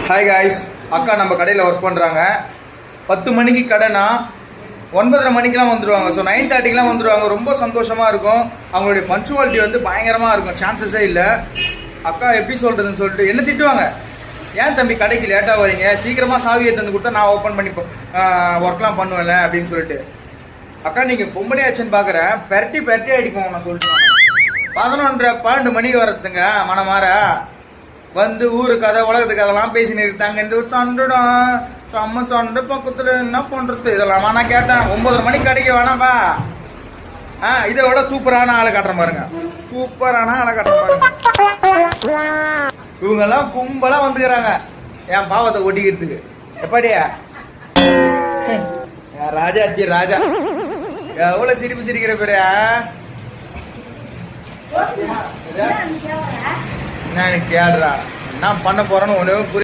Hi guys, அக்கா நம்ம கடையில் ஒர்க் பண்ணுறாங்க. 10 மணிக்கு கடைனா 9:30 மணிக்கெலாம் வந்துடுவாங்க. ஸோ 9:30க்கெலாம் வந்துடுவாங்க. ரொம்ப சந்தோஷமாக இருக்கும். அவங்களுடைய பஞ்சுவாலிட்டி வந்து பயங்கரமாக இருக்கும், சான்சஸே இல்லை. அக்கா எப்படி சொல்கிறதுன்னு சொல்லிட்டு என்ன திட்டுவாங்க, ஏன் தம்பி கடைக்கு லேட்டாக வரீங்க, சீக்கிரமாக சாவியை தந்து கொடுத்தா நான் ஓப்பன் பண்ணி ஒர்க்லாம் பண்ணுவேன்ல அப்படின்னு சொல்லிட்டு. அக்கா நீங்கள் பொம்பளையாச்சுன்னு பார்க்குறேன், பெரட்டி அடிப்போம் நான் சொல்லிட்டு. 11:30 மணிக்கு வரதுங்க மனமாற வந்து ஊரு கதை உலகத்து கதைலாம் பேசி நிறுத்தாங்க. இந்த சண்டைடா செம்ம சண்டை பக்கத்துல என்ன பண்றது இதெல்லாம் நான் கேட்டேன். 9:30 மணிக்கு கிடைக்க வேணாம்பா. இதை விட சூப்பரான ஆளை காட்டுற பாருங்க, சூப்பரான ஆளை காட்டுற பாருங்க. இவங்க எல்லாம் கும்பலா வந்துக்கிறாங்க என் பாவத்தை ஒட்டிக்கிறதுக்கு. எப்படியா ராஜா ராஜா எவ்வளவு சிரிப்பு சிரிக்கிற பேரு. நான் கேடுறா என்ன பண்ண போறேன்னு ஒண்ணு